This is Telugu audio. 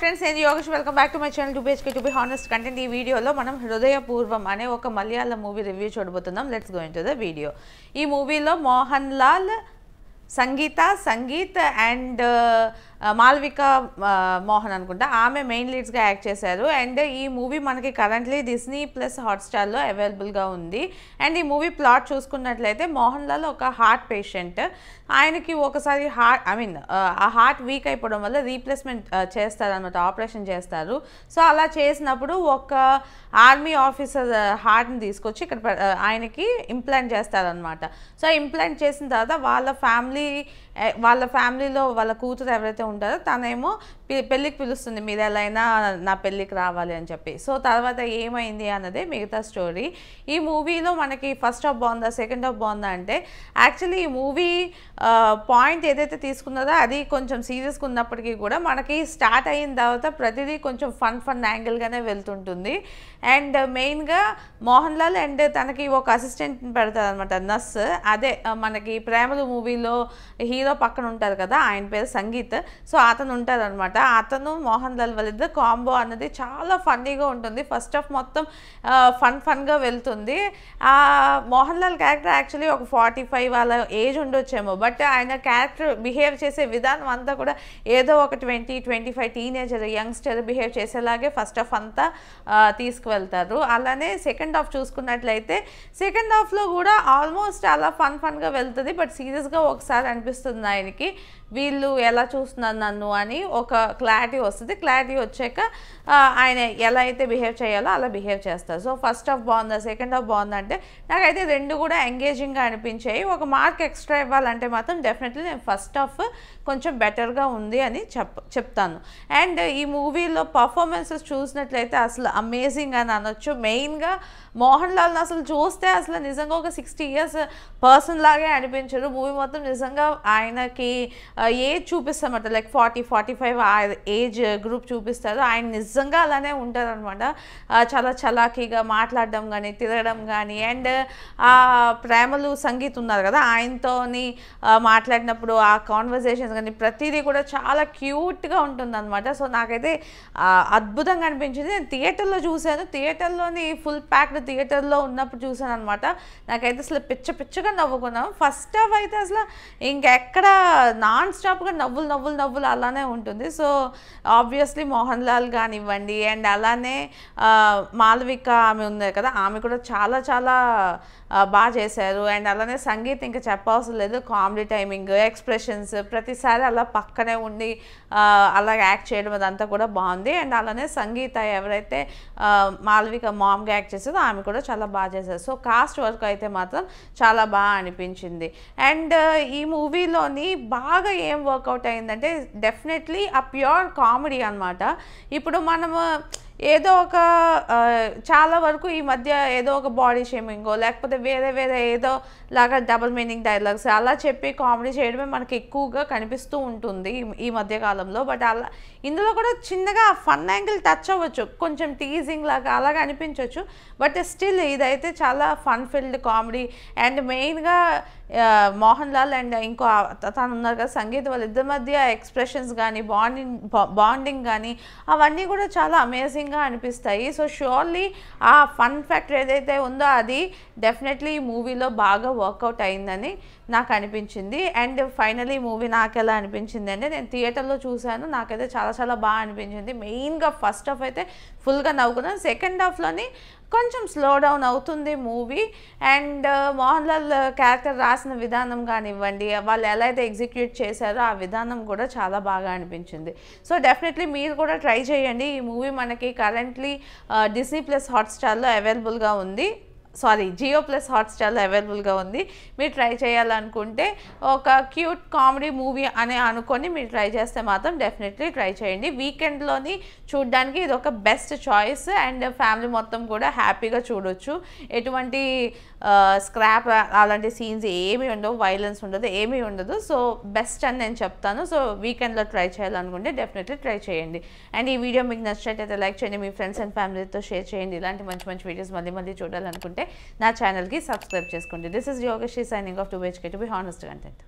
friends, నేను Yogesh welcome back to my channel 2BHK to be honest content. ఈ వీడియోలో మనం హృదయపూర్వం అనే ఒక మలయాళం మూవీ రివ్యూ చూడబోతున్నాం. Let's go into the video. ఈ మూవీలో మోహన్ లాల్, సంగీత్ అండ్ మాల్విక మోహన్ అనుకుంటా ఆమె మెయిన్ లీడ్స్గా యాక్ట్ చేశారు. అండ్ ఈ మూవీ మనకి కరెంట్లీ డిస్నీ ప్లస్ హాట్స్టార్లో అవైలబుల్గా ఉంది. అండ్ ఈ మూవీ ప్లాట్ చూసుకున్నట్లయితే మోహన్ లాల్ ఒక హార్ట్ పేషెంట్. ఆయనకి ఒకసారి ఆ హార్ట్ వీక్ అయిపోవడం వల్ల రీప్లేస్మెంట్ చేస్తారనమాట, ఆపరేషన్ చేస్తారు. సో అలా చేసినప్పుడు ఒక ఆర్మీ ఆఫీసర్ హార్ట్ని తీసుకొచ్చి ఇక్కడ ఆయనకి ఇంప్లాంట్ చేస్తారనమాట. సో ఇంప్లాంట్ చేసిన తర్వాత వాళ్ళ ఫ్యామిలీలో వాళ్ళ కూతురు ఎవరైతే ఉంటారో తనేమో పెళ్ళికి పిలుస్తుంది, మీరు ఎలా అయినా నా పెళ్ళికి రావాలి అని చెప్పి. సో తర్వాత ఏమైంది అన్నదే మిగతా స్టోరీ. ఈ మూవీలో మనకి ఫస్ట్ హాఫ్ బాగుందా సెకండ్ హాఫ్ బాగుందా అంటే యాక్చువల్లీ ఈ మూవీ పాయింట్ ఏదైతే తీసుకున్నదో అది కొంచెం సీరియస్గా ఉన్నప్పటికీ కూడా మనకి స్టార్ట్ అయిన తర్వాత ప్రతిదీ కొంచెం ఫన్ యాంగిల్గానే వెళ్తుంటుంది. అండ్ మెయిన్గా మోహన్ లాల్ అండ్ తనకి ఒక అసిస్టెంట్ పెడతారు అనమాట, నర్స్. అదే మనకి ప్రేమలు మూవీలో హీరో పక్కన ఉంటారు కదా, ఆయన పేరు సంగీత్. సో అతను ఉంటారు అనమాట. అతను మోహన్ లాల్ వాళ్ళిద్దరు కాంబో అన్నది చాలా ఫన్నీగా ఉంటుంది. ఫస్ట్ హాఫ్ మొత్తం ఫన్గా వెళ్తుంది. మోహన్ లాల్ క్యారెక్టర్ యాక్చువల్లీ ఒక 45 వాళ్ళ ఏజ్ ఉండొచ్చేమో, బట్ ఆయన క్యారెక్టర్ బిహేవ్ చేసే విధానం అంతా కూడా ఏదో ఒక 20-25 టీనేజర్ యంగ్స్టర్ బిహేవ్ చేసేలాగే ఫస్ట్ హాఫ్ అంతా తీసుకువెళ్తారు. అలానే సెకండ్ హాఫ్ చూసుకున్నట్లయితే సెకండ్ హాఫ్లో కూడా ఆల్మోస్ట్ అలా ఫన్గా వెళ్తుంది. బట్ సీరియస్గా ఒకసారి అనిపిస్తుంది ఆయనకి, వీళ్ళు ఎలా చూస్తున్నారు నన్ను అని ఒక క్లారిటీ వస్తుంది. క్లారిటీ వచ్చాక ఆయన ఎలా అయితే బిహేవ్ చేయాలో అలా బిహేవ్ చేస్తారు. సో ఫస్ట్ హాఫ్ బాగుందా సెకండ్ హాఫ్ బాగుందా అంటే నాకైతే రెండు కూడా ఎంగేజింగ్గా అనిపించాయి. ఒక మార్క్ ఎక్స్ట్రా ఇవ్వాలంటే మాత్రం డెఫినెట్లీ నేను ఫస్ట్ హాఫ్ కొంచెం బెటర్గా ఉంది అని చెప్తాను. అండ్ ఈ మూవీలో పర్ఫార్మెన్సెస్ చూసినట్లయితే అసలు అమేజింగ్ అని అనొచ్చు. మెయిన్గా మోహన్ లాల్ని అసలు చూస్తే అసలు నిజంగా ఒక 60 years పర్సన్ లాగే అనిపించరు. మూవీ మొత్తం నిజంగా ఆయనకి ఏజ్ చూపిస్తామట, లైక్ 40-45 ఆ ఏజ్ గ్రూప్ చూపిస్తారు. ఆయన నిజంగా అలానే ఉంటారనమాట. చాలా చలాకీగా మాట్లాడడం కానీ తిరగడం కానీ. అండ్ ప్రేమలు సంగీత్ ఉన్నారు కదా, ఆయనతోని మాట్లాడినప్పుడు ఆ కాన్వర్జేషన్స్ కానీ ప్రతిదీ కూడా చాలా క్యూట్గా ఉంటుందన్నమాట. సో నాకైతే అద్భుతంగా అనిపించింది. నేను థియేటర్లో చూశాను, థియేటర్లోని ఫుల్ ప్యాక్డ్ థియేటర్లో ఉన్నప్పుడు చూశాను అనమాట. నాకైతే అసలు పిచ్చగా నవ్వుకున్నాం. ఫస్ట్ హాఫ్ అయితే అసలు ఇంకెక్కడ నాన్ స్టాప్గా నవ్వులు అలానే ఉంటుంది. సో ఆబ్వియస్లీ మోహన్ లాల్ కానివ్వండి అండ్ అలానే మాలవిక ఆమె ఉంది కదా, ఆమె కూడా చాలా బాగా చేశారు. అండ్ అలానే సంగీత్ ఇంకా చెప్పవసరం లేదు, కామెడీ టైమింగ్, ఎక్స్ప్రెషన్స్ ప్రతిసారి అలా పక్కనే ఉండి అలా యాక్ట్ చేయడం అదంతా కూడా బాగుంది. అండ్ అలానే సంగీత ఎవరైతే మాలవిక మామ్గా యాక్ట్ చేసేదో ఆమె కూడా చాలా బాగా చేశారు. సో కాస్ట్ వర్క్ అయితే మాత్రం చాలా బాగా అనిపించింది. అండ్ ఈ మూవీలోని బాగా ఏం వర్కౌట్ అయిందంటే డెఫినెట్లీ ఆ ప్యూర్ కామెడీ అనమాట. ఇప్పుడు మనము ఏదో ఒక చాలా వరకు ఈ మధ్య ఏదో ఒక బాడీ షేమింగో లేకపోతే వేరే ఏదో లాగా డబుల్ మీనింగ్ డైలాగ్స్ అలా చెప్పి కామెడీ చేయడమే మనకి ఎక్కువగా కనిపిస్తూ ఉంటుంది ఈ మధ్య కాలంలో. బట్ అలా ఇందులో కూడా చిన్నగా ఫన్ యాంగిల్ టచ్ అవ్వచ్చు, కొంచెం టీజింగ్ లాగా అలాగా అనిపించవచ్చు. బట్ స్టిల్ ఇదైతే చాలా ఫన్ ఫిల్డ్ కామెడీ. అండ్ మెయిన్గా మోహన్ లాల్ అండ్ ఇంకో తను ఉన్నారు కదా సంగీత్, వాళ్ళిద్దరి మధ్య ఎక్స్ప్రెషన్స్ కానీ బాండింగ్ కానీ అవన్నీ కూడా చాలా అమేజింగ్గా అనిపిస్తాయి. సో ష్యూర్లీ ఆ ఫన్ ఫ్యాక్టర్ ఏదైతే ఉందో అది డెఫినెట్లీ ఈ మూవీలో బాగా వర్కౌట్ అయిందని నాకు అనిపించింది. అండ్ ఫైనలీ మూవీ నాకు ఎలా అనిపించింది అంటే నేను థియేటర్లో చూశాను, నాకైతే చాలా బాగా అనిపించింది. మెయిన్గా ఫస్ట్ హాఫ్ అయితే ఫుల్గా నవ్వుకున్నాను. సెకండ్ హాఫ్లోని కొంచెం స్లో డౌన్ అవుతుంది movie. And Mohan Lal character రాసిన విధానం కానివ్వండి, వాళ్ళు ఎలా అయితే ఎగ్జిక్యూట్ చేశారో ఆ విధానం కూడా చాలా బాగా అనిపించింది. సో డెఫినెట్లీ మీరు కూడా ట్రై చేయండి. ఈ మూవీ మనకి కరెంట్లీ డిస్నీ ప్లస్ హాట్స్టార్లో అవైలబుల్గా ఉంది, జియో ప్లస్ హాట్స్టార్లో అవైలబుల్గా ఉంది. మీరు ట్రై చేయాలనుకుంటే ఒక క్యూట్ కామెడీ మూవీ అని అనుకొని మీరు ట్రై చేస్తే మాత్రం డెఫినెట్లీ ట్రై చేయండి. వీకెండ్లోని చూడడానికి ఇది ఒక బెస్ట్ చాయిస్. అండ్ ఫ్యామిలీ మొత్తం కూడా హ్యాపీగా చూడొచ్చు. ఎటువంటి స్క్రాప్ అలాంటి సీన్స్ ఏమీ ఉండవు, వైలెన్స్ ఉండదు, ఏమీ ఉండదు. సో బెస్ట్ అని నేను చెప్తాను. సో వీకెండ్లో ట్రై చేయాలనుకుంటే డెఫినెట్లీ ట్రై చేయండి. అండ్ ఈ వీడియో మీకు నచ్చినట్టయితే లైక్ చేయండి, మీ ఫ్రెండ్స్ అండ్ ఫ్యామిలీతో షేర్ చేయండి. ఇలాంటి మంచి వీడియోస్ మళ్ళీ చూడాలనుకుంటే నా ఛానల్కి సబ్స్క్రైబ్ చేసుకోండి. This is Yogesh signing off 2BHK to be honest content.